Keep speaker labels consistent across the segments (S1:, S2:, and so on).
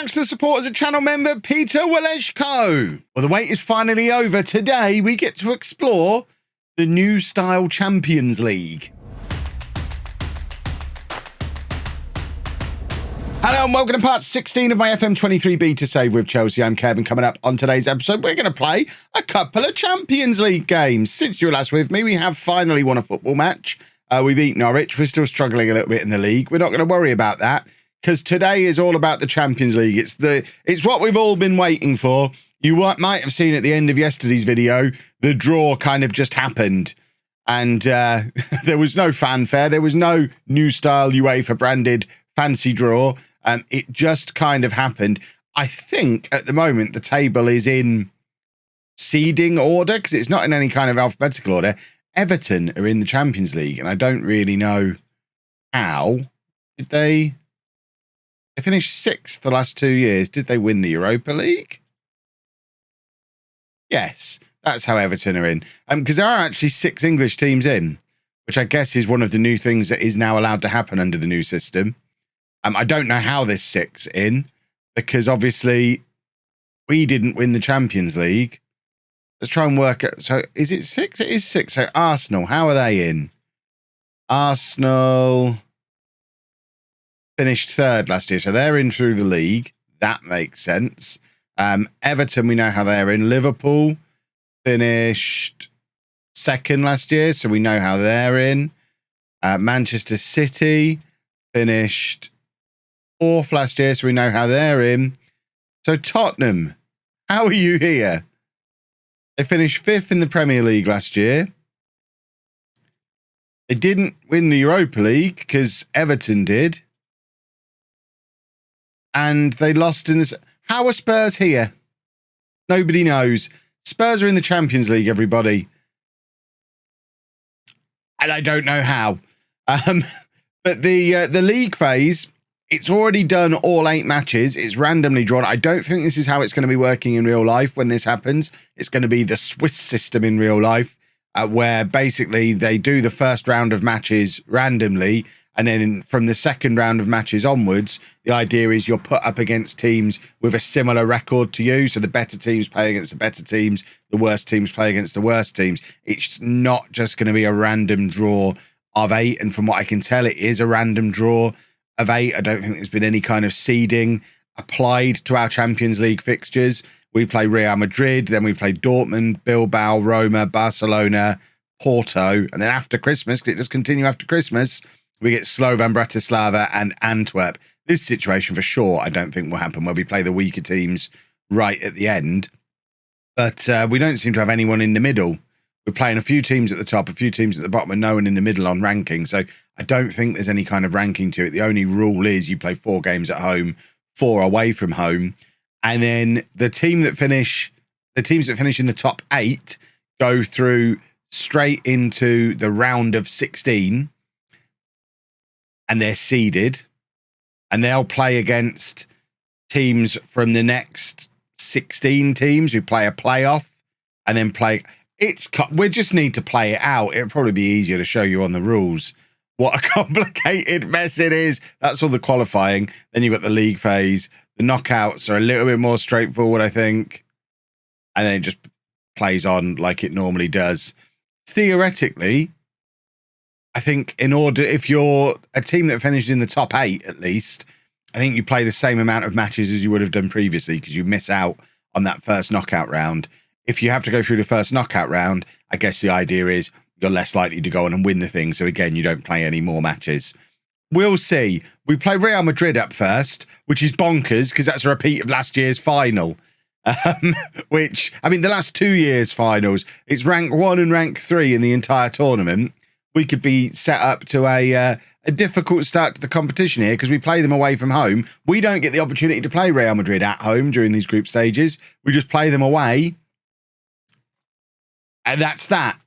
S1: Thanks to the support as a channel member, Peter Waleshko. Well, the wait is finally over. Today, we get to explore the new style Champions League. Hello and welcome to part 16 of my FM23 beta save with Chelsea. I'm Kevin. Coming up on today's episode, we're going to play a couple of Champions League games. Since you were last with me, we have finally won a football match. We beat Norwich. We're still struggling a little bit in the league. We're not going to worry about that because today is all about the Champions League. It's what we've all been waiting for. You might have seen at the end of yesterday's video, the draw kind of just happened. And there was no fanfare. There was no new style UEFA branded fancy draw. It just kind of happened. I think at the moment the table is in seeding order because it's not in any kind of alphabetical order. Everton are in the Champions League, and I don't really know how. Did they finished sixth the last 2 years? Did they win the Europa League? Yes, that's how Everton are in. Because there are actually 6 English teams in, which I guess is one of the new things that is now allowed to happen under the new system. I don't know how this 6 in, because obviously we didn't win the Champions League. Let's try and work it. So is it 6? It is 6. So Arsenal, how are they in? Arsenal finished 3rd last year, so they're in through the league. That makes sense. Everton, we know how they're in. Liverpool finished 2nd last year, so we know how they're in. Manchester City finished 4th last year, so we know how they're in. So Tottenham, how are you here? They finished 5th in the Premier League last year. They didn't win the Europa League because Everton did. And they lost in this. How are Spurs here? Nobody knows. Spurs are in the Champions League, everybody. And I don't know how. But the league phase, it's already done all 8 matches. It's randomly drawn. I don't think this is how it's going to be working in real life when this happens. It's going to be the Swiss system in real life, where basically they do the first round of matches randomly. And then from the second round of matches onwards, the idea is you're put up against teams with a similar record to you. So the better teams play against the better teams. The worst teams play against the worst teams. It's not just going to be a random draw of 8. And from what I can tell, it is a random draw of 8. I don't think there's been any kind of seeding applied to our Champions League fixtures. We play Real Madrid, then we play Dortmund, Bilbao, Roma, Barcelona, Porto. And then after Christmas, because it does continue after Christmas, we get Slovan Bratislava and Antwerp. This situation for sure, I don't think will happen where we play the weaker teams right at the end. But we don't seem to have anyone in the middle. We're playing a few teams at the top, a few teams at the bottom, and no one in the middle on ranking. So I don't think there's any kind of ranking to it. The only rule is you play 4 games at home, 4 away from home. And then the teams that finish in the top 8 go through straight into the round of 16. And they're seeded, and they'll play against teams from the next 16 teams who play a playoff and then play. We just need to play it out. It'll probably be easier to show you on the rules. What a complicated mess it is. That's all the qualifying. Then you've got the league phase. The knockouts are a little bit more straightforward, I think. And then it just plays on like it normally does. Theoretically, I think if you're a team that finishes in the top 8, at least, I think you play the same amount of matches as you would have done previously because you miss out on that first knockout round. If you have to go through the first knockout round, I guess the idea is you're less likely to go on and win the thing. So again, you don't play any more matches. We'll see. We play Real Madrid up first, which is bonkers because that's a repeat of last year's final. Which, I mean, the last 2 years' finals, it's rank 1 and rank 3 in the entire tournament. We could be set up to a difficult start to the competition here because we play them away from home. We don't get the opportunity to play Real Madrid at home during these group stages. We just play them away. And that's that.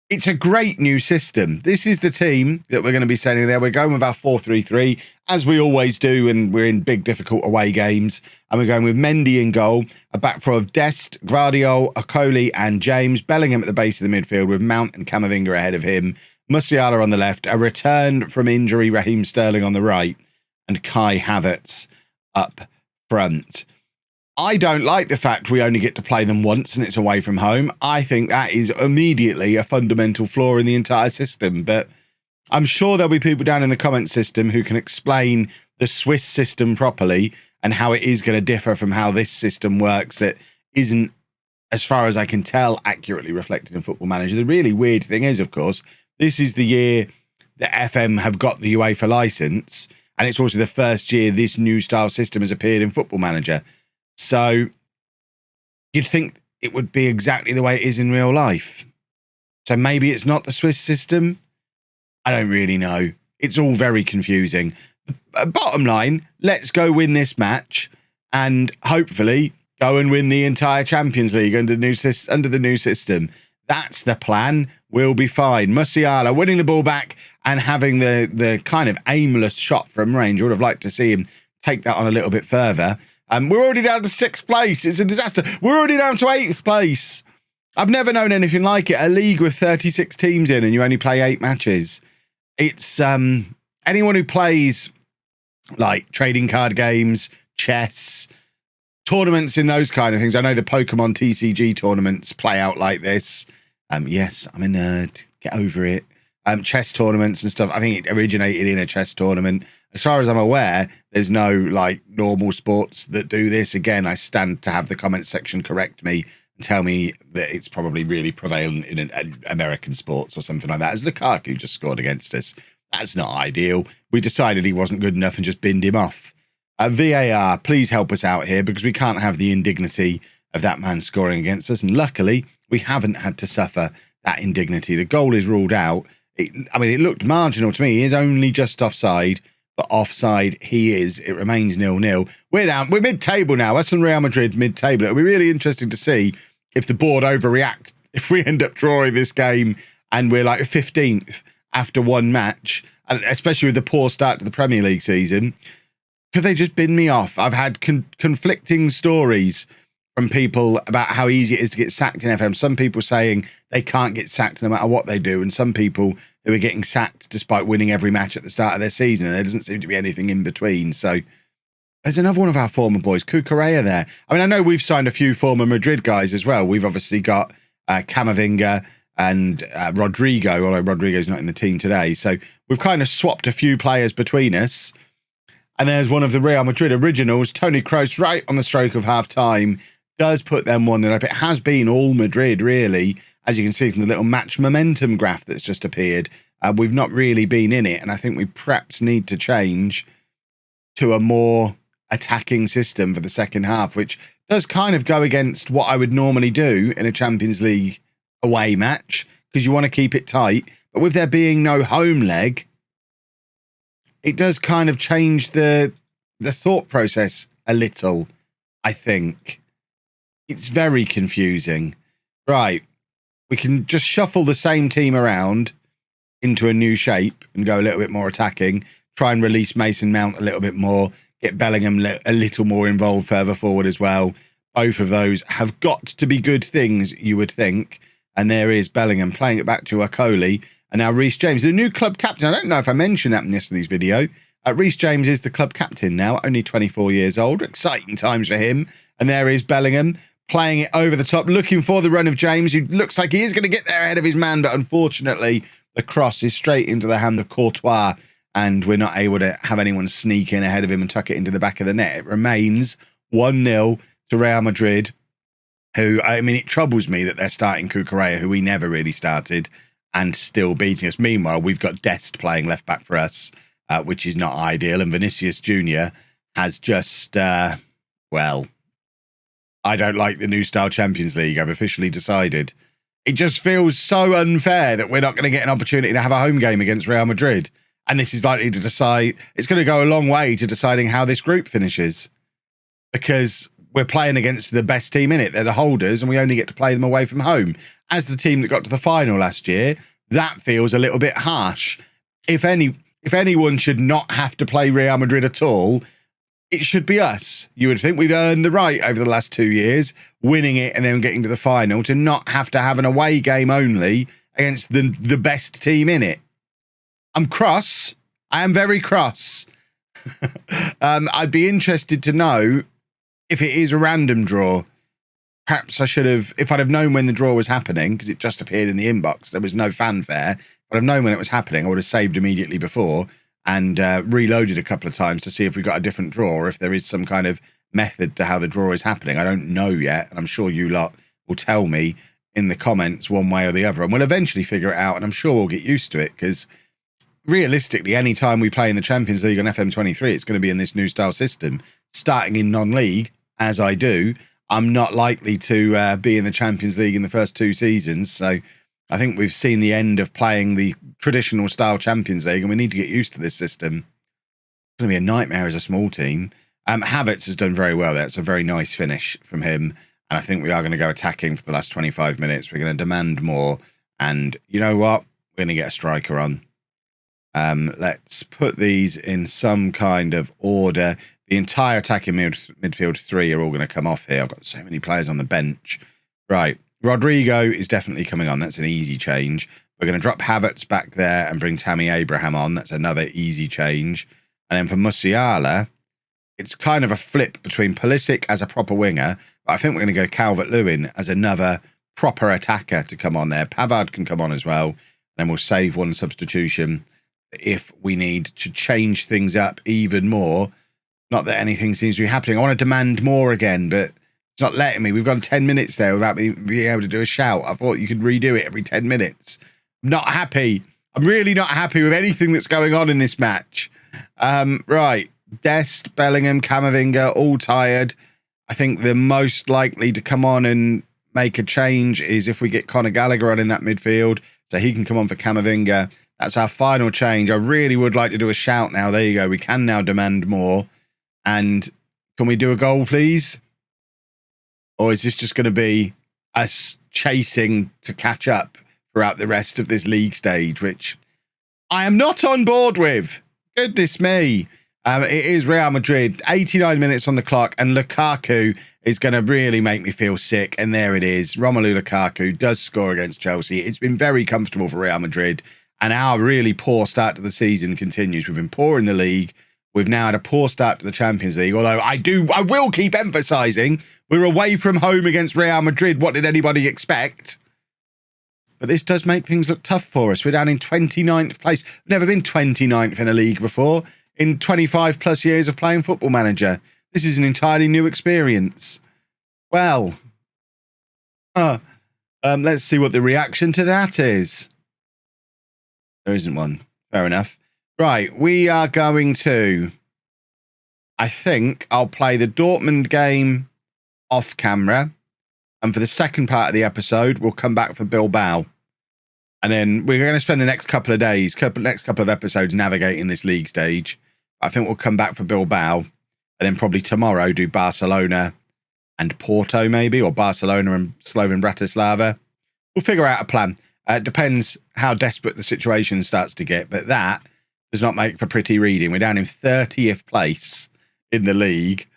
S1: It's a great new system. This is the team that we're going to be sending there. We're going with our 4-3-3, as we always do, and we're in big, difficult away games. And we're going with Mendy in goal, a back four of Dest, Gvardiol, Okoli, and James. Bellingham at the base of the midfield with Mount and Camavinga ahead of him. Musiala on the left, a return from injury, Raheem Sterling on the right, and Kai Havertz up front. I don't like the fact we only get to play them once and it's away from home. I think that is immediately a fundamental flaw in the entire system. But I'm sure there'll be people down in the comment system who can explain the Swiss system properly and how it is going to differ from how this system works that isn't, as far as I can tell, accurately reflected in Football Manager. The really weird thing is, of course, this is the year that FM have got the UEFA license, and it's also the first year this new style system has appeared in Football Manager. So you'd think it would be exactly the way it is in real life. So maybe it's not the Swiss system. I don't really know. It's all very confusing. Bottom line, let's go win this match and hopefully go and win the entire Champions League under the new system. That's the plan. We'll be fine. Musiala winning the ball back and having the kind of aimless shot from range. I would have liked to see him take that on a little bit further. We're already down to 6th place. It's a disaster. We're already down to 8th place. I've never known anything like it. A league with 36 teams in and you only play 8 matches. It's anyone who plays like trading card games, chess, tournaments in those kind of things. I know the Pokemon TCG tournaments play out like this. Yes, I'm a nerd. Get over it. Chess tournaments and stuff. I think it originated in a chess tournament. As far as I'm aware, there's no like normal sports that do this. Again, I stand to have the comment section correct me and tell me that it's probably really prevalent in American sports or something like that. As Lukaku just scored against us. That's not ideal. We decided he wasn't good enough and just binned him off. VAR, please help us out here because we can't have the indignity of that man scoring against us. And luckily, we haven't had to suffer that indignity. The goal is ruled out. It looked marginal to me. He is only just offside, but offside he is. It remains 0-0. We're down. We're mid-table now. Us and Real Madrid mid-table. It'll be really interesting to see if the board overreacts. If we end up drawing this game and we're like 15th after one match, and especially with the poor start to the Premier League season, could they just bin me off? I've had conflicting stories from people about how easy it is to get sacked in FM. Some people saying they can't get sacked no matter what they do, and some people who are getting sacked despite winning every match at the start of their season, and there doesn't seem to be anything in between. So there's another one of our former boys, Cucurella there. I mean, I know we've signed a few former Madrid guys as well. We've obviously got Camavinga and Rodrigo, although Rodrigo's not in the team today. So we've kind of swapped a few players between us. And there's one of the Real Madrid originals, Toni Kroos, right on the stroke of half-time. Does put them 1-0 up. It has been all Madrid, really, as you can see from the little match momentum graph that's just appeared. We've not really been in it, and I think we perhaps need to change to a more attacking system for the second half, which does kind of go against what I would normally do in a Champions League away match, because you want to keep it tight. But with there being no home leg, it does kind of change the thought process a little, I think. It's very confusing. Right. We can just shuffle the same team around into a new shape and go a little bit more attacking, try and release Mason Mount a little bit more, get Bellingham a little more involved further forward as well. Both of those have got to be good things, you would think. And there is Bellingham playing it back to Okoli. And now Reece James, the new club captain. I don't know if I mentioned that in yesterday's video. Reece James is the club captain now, only 24 years old. Exciting times for him. And there is Bellingham playing it over the top, looking for the run of James, who looks like he is going to get there ahead of his man. But unfortunately, the cross is straight into the hand of Courtois. And we're not able to have anyone sneak in ahead of him and tuck it into the back of the net. It remains 1-0 to Real Madrid, who, I mean, it troubles me that they're starting Cucurella, who we never really started, and still beating us. Meanwhile, we've got Dest playing left back for us, which is not ideal. And Vinicius Jr. has just, well, I don't like the new style Champions League. I've officially decided. It just feels so unfair that we're not going to get an opportunity to have a home game against Real Madrid. And this is likely to decide, it's going to go a long way to deciding how this group finishes. Because we're playing against the best team in it. They're the holders, and we only get to play them away from home. As the team that got to the final last year, that feels a little bit harsh. If anyone should not have to play Real Madrid at all, it should be us. You would think we've earned the right over the last 2 years, winning it and then getting to the final, to not have to have an away game only against the best team in it. I'm cross. I am very cross. I'd be interested to know if it is a random draw, perhaps I should have, if I'd have known when the draw was happening, because it just appeared in the inbox, there was no fanfare. If I'd have known when it was happening, I would have saved immediately before and reloaded a couple of times to see if we got a different draw, or if there is some kind of method to how the draw is happening. I don't know yet, and I'm sure you lot will tell me in the comments one way or the other, and we'll eventually figure it out, and I'm sure we'll get used to it, because realistically, any time we play in the Champions League on FM23, it's going to be in this new style system. Starting in non-league, as I do, I'm not likely to be in the Champions League in the first 2 seasons, so I think we've seen the end of playing the traditional style Champions League, and we need to get used to this system. It's going to be a nightmare as a small team. Havertz has done very well there. It's a very nice finish from him, and I think we are going to go attacking for the last 25 minutes. We're going to demand more, and you know what? We're going to get a striker on. Let's put these in some kind of order. The entire attacking midfield 3 are all going to come off here. I've got so many players on the bench. Right. Rodrigo is definitely coming on. That's an easy change. We're going to drop Havertz back there and bring Tammy Abraham on. That's another easy change. And then for Musiala, it's kind of a flip between Pulisic as a proper winger, but I think we're going to go Calvert-Lewin as another proper attacker to come on there. Pavard can come on as well. Then we'll save one substitution if we need to change things up even more. Not that anything seems to be happening. I want to demand more again, but it's not letting me. We've gone 10 minutes there without me being able to do a shout. I thought you could redo it every 10 minutes. I'm not happy. I'm really not happy with anything that's going on in this match. Right. Dest, Bellingham, Camavinga, all tired. I think the most likely to come on and make a change is if we get Conor Gallagher on in that midfield, so he can come on for Camavinga. That's our final change. I really would like to do a shout now. There you go. We can now demand more. And can we do a goal, please? Or is this just going to be us chasing to catch up throughout the rest of this league stage, which I am not on board with? Goodness me. It is Real Madrid, 89 minutes on the clock, and Lukaku is going to really make me feel sick. And there it is. Romelu Lukaku does score against Chelsea. It's been very comfortable for Real Madrid, and our really poor start to the season continues. We've been poor in the league. We've now had a poor start to the Champions League, although I will keep emphasising we're away from home against Real Madrid. What did anybody expect? But this does make things look tough for us. We're down in 29th place. We've never been 29th in a league before in 25 plus years of playing Football Manager. This is an entirely new experience. Well, let's see what the reaction to that is. There isn't one. Fair enough. Right, we are going to, I think I'll play the Dortmund game off camera. And for the second part of the episode, we'll come back for Bilbao. And then we're going to spend the next couple of days, next couple of episodes navigating this league stage. I think we'll come back for Bilbao. And then probably tomorrow do Barcelona and Porto maybe, or Barcelona and Slovan Bratislava. We'll figure out a plan. It depends how desperate the situation starts to get. But that does not make for pretty reading. We're down in 30th place in the league.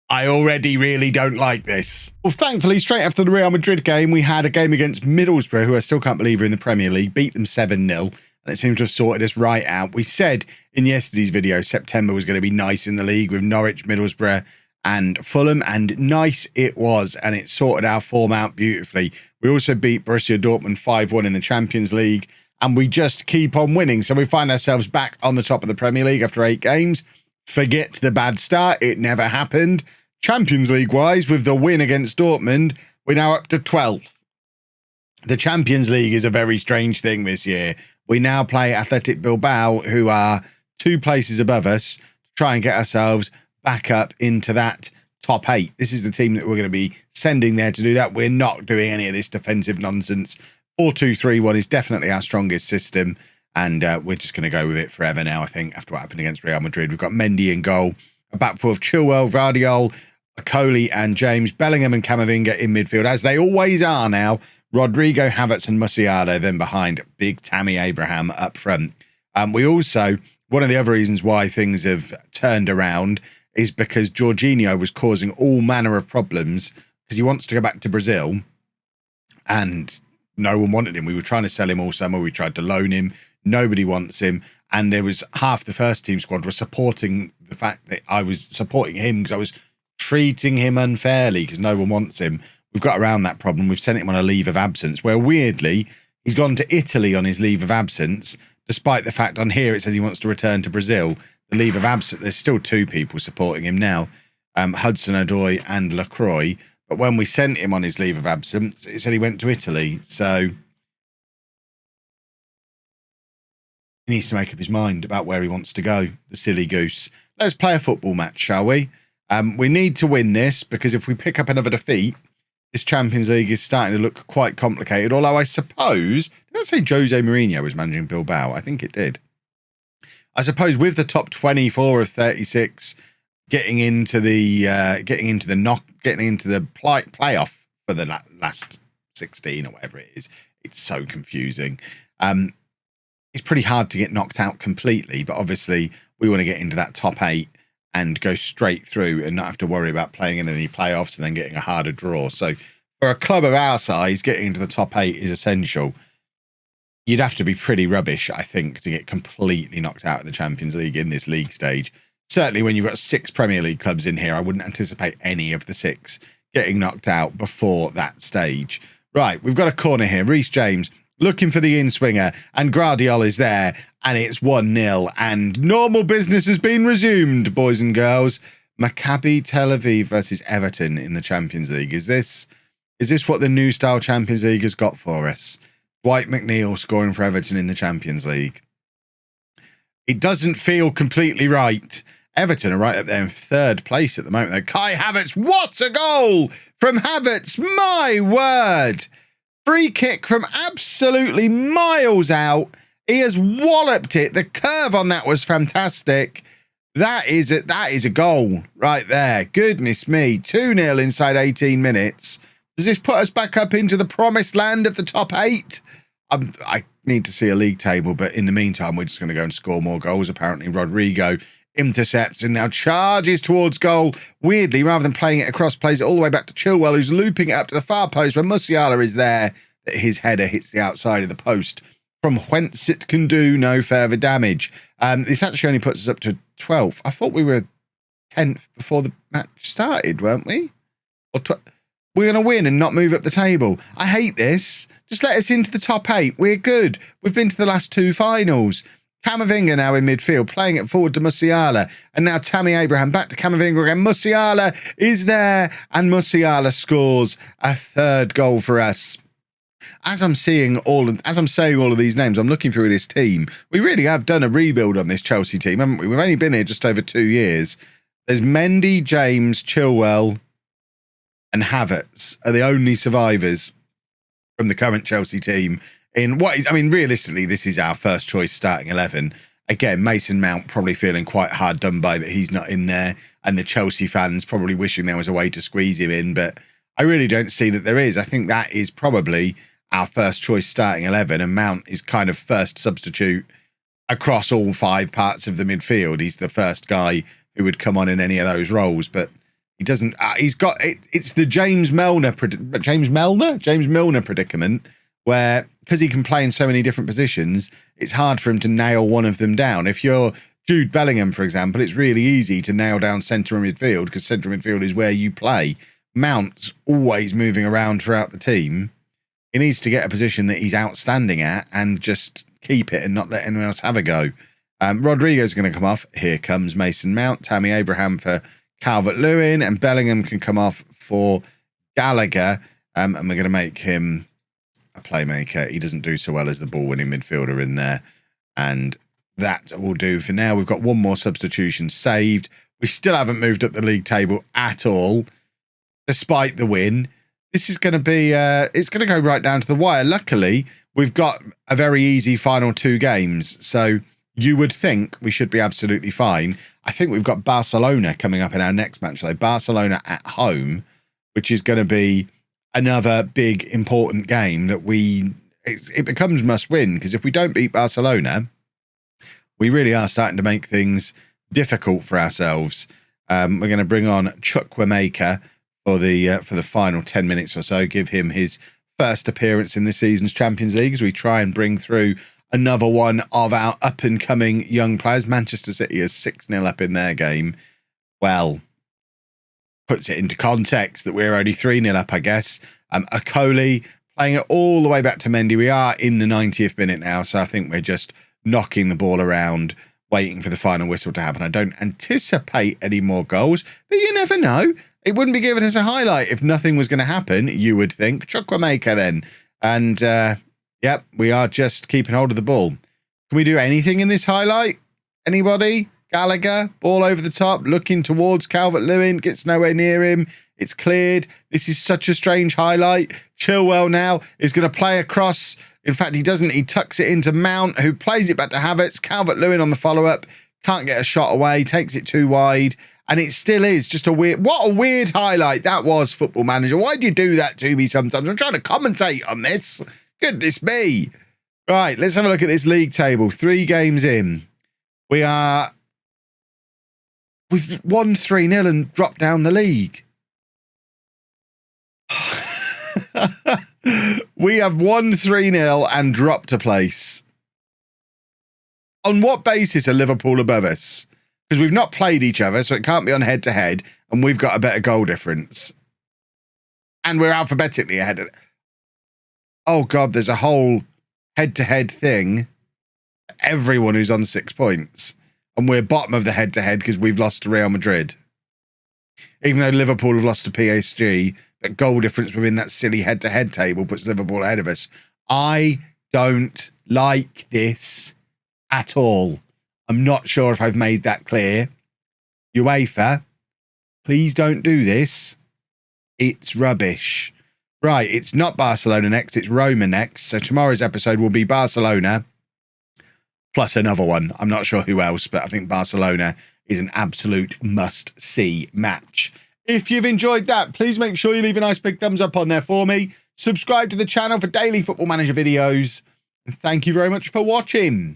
S1: I already really don't like this. Well, thankfully, straight after the Real Madrid game, we had a game against Middlesbrough, who I still can't believe are in the Premier League, beat them 7-0, and it seems to have sorted us right out. We said in yesterday's video, September was going to be nice in the league with Norwich, Middlesbrough, and Fulham, and nice it was, and it sorted our form out beautifully. We also beat Borussia Dortmund 5-1 in the Champions League, and we just keep on winning. So we find ourselves back on the top of the Premier League after 8 games. Forget the bad start. It never happened. Champions League-wise, with the win against Dortmund, we're now up to 12th. The Champions League is a very strange thing this year. We now play Athletic Bilbao, who are 2 places above us, to try and get ourselves back up into that top 8. This is the team that we're going to be sending there to do that. We're not doing any of this defensive nonsense. 4-2-3-1 is definitely our strongest system, and we're just going to go with it forever now, I think, after what happened against Real Madrid. We've got Mendy in goal, a back four of Chilwell, Vardiol, Coley and James, Bellingham and Camavinga in midfield, as they always are now. Rodrigo, Havertz and Musiala then behind big Tammy Abraham up front. We also, one of the other reasons why things have turned around is because Jorginho was causing all manner of problems because he wants to go back to Brazil and no one wanted him. We were trying to sell him all summer. We tried to loan him. Nobody wants him. And there was half the first team squad was supporting the fact that I was supporting him because I was treating him unfairly because no one wants him. We've got around that problem. We've sent him on a leave of absence, where weirdly he's gone to Italy on his leave of absence, despite the fact on here it says he wants to return to Brazil. The leave of absence, there's still 2 people supporting him now, Hudson-Odoi and Lacroix. But when we sent him on his leave of absence, it said he went to Italy. So he needs to make up his mind about where he wants to go, the silly goose. Let's play a football match, shall we? We need to win this, because if we pick up another defeat, this Champions League is starting to look quite complicated. Although I suppose, did I say Jose Mourinho was managing Bilbao? I think it did. I suppose with the top 24 of 36 getting into the playoff for the last 16 or whatever it is, it's so confusing. It's pretty hard to get knocked out completely, but obviously we want to get into that top 8 and go straight through and not have to worry about playing in any playoffs and then getting a harder draw. So for a club of our size, getting into the top 8 is essential. You'd have to be pretty rubbish, I think, to get completely knocked out of the Champions League in this league stage. Certainly when you've got 6 Premier League clubs in here, I wouldn't anticipate any of the 6 getting knocked out before that stage. Right, we've got a corner here. Reece James looking for the in-swinger, and Guardiola is there, and it's 1-0, and normal business has been resumed, boys and girls. Maccabi Tel Aviv versus Everton in the Champions League. Is this what the new style Champions League has got for us? Dwight McNeil scoring for Everton in the Champions League. It doesn't feel completely right. Everton are right up there in 3rd place at the moment, though. Kai Havertz, what a goal from Havertz, my word. Free kick from absolutely miles out. He has walloped it. The curve on that was fantastic. That is a goal right there. Goodness me. 2-0 inside 18 minutes. Does this put us back up into the promised land of the top 8? I need to see a league table, but in the meantime, we're just going to go and score more goals. Apparently, Rodrigo intercepts and now charges towards goal. Weirdly, rather than playing it across, plays it all the way back to Chilwell, who's looping it up to the far post when Musiala is there. His header hits the outside of the post, from whence it can do no further damage. This actually only puts us up to 12th. I thought we were 10th before the match started, weren't we? We're going to win and not move up the table. I hate this. Just let us into the top 8. We're good. We've been to the last 2 finals. Camavinga now in midfield, playing it forward to Musiala. And now Tammy Abraham back to Camavinga again. Musiala is there, and Musiala scores a 3rd goal for us. As I'm saying all of these names, I'm looking through this team. We really have done a rebuild on this Chelsea team, haven't we? We've only been here just over 2 years. There's Mendy, James, Chilwell, and Havertz are the only survivors from the current Chelsea team. Realistically, this is our first choice starting 11. Again, Mason Mount probably feeling quite hard done by that he's not in there, and the Chelsea fans probably wishing there was a way to squeeze him in, but I really don't see that there is. I think that is probably our first choice starting 11, and Mount is kind of first substitute across all 5 parts of the midfield. He's the first guy who would come on in any of those roles, but he doesn't. He's got it's the James Milner predicament, where because he can play in so many different positions, it's hard for him to nail one of them down. If you're Jude Bellingham, for example, it's really easy to nail down centre midfield because centre midfield is where you play. Mount's always moving around throughout the team. He needs to get a position that he's outstanding at and just keep it and not let anyone else have a go. Rodrigo's going to come off. Here comes Mason Mount. Tammy Abraham for Calvert-Lewin, and Bellingham can come off for Gallagher. And we're going to make him a playmaker. He doesn't do so well as the ball-winning midfielder in there. And that will do for now. We've got one more substitution saved. We still haven't moved up the league table at all, despite the win. This is going to be, it's going to go right down to the wire. Luckily, we've got a very easy final 2 games. So you would think we should be absolutely fine. I think we've got Barcelona coming up in our next match, though. Barcelona at home, which is going to be another big, important game that it becomes must win, because if we don't beat Barcelona, we really are starting to make things difficult for ourselves. We're going to bring on Chukwuemeka for the final 10 minutes or so, give him his first appearance in this season's Champions League as we try and bring through another one of our up-and-coming young players. Manchester City is 6-0 up in their game. Well, puts it into context that we're only 3-0 up, I guess. Akoli playing it all the way back to Mendy. We are in the 90th minute now, so I think we're just knocking the ball around, waiting for the final whistle to happen. I don't anticipate any more goals, but you never know. It wouldn't be given as a highlight if nothing was going to happen, you would think. Chukwuemeka then. And, yep, we are just keeping hold of the ball. Can we do anything in this highlight? Anybody? Gallagher, ball over the top, looking towards Calvert-Lewin, gets nowhere near him. It's cleared. This is such a strange highlight. Chilwell now is going to play across. In fact, he doesn't. He tucks it into Mount, who plays it back to Havertz. Calvert-Lewin on the follow-up. Can't get a shot away. Takes it too wide. And it still is just a weird... What a weird highlight that was, Football Manager. Why do you do that to me sometimes? I'm trying to commentate on this. Goodness me. Right, let's have a look at this league table. 3 games in. We've won 3-0 and dropped down the league. We have won 3-0 and dropped a place. On what basis are Liverpool above us? Because we've not played each other, so it can't be on head-to-head, and we've got a better goal difference. And we're alphabetically ahead of it. Oh, God, there's a whole head-to-head thing. Everyone who's on 6 points. And we're bottom of the head-to-head because we've lost to Real Madrid. Even though Liverpool have lost to PSG, but goal difference within that silly head-to-head table puts Liverpool ahead of us. I don't like this at all. I'm not sure if I've made that clear. UEFA, please don't do this. It's rubbish. Right, it's not Barcelona next, it's Roma next. So tomorrow's episode will be Barcelona plus another one. I'm not sure who else, but I think Barcelona is an absolute must-see match. If you've enjoyed that, please make sure you leave a nice big thumbs up on there for me. Subscribe to the channel for daily Football Manager videos. And thank you very much for watching.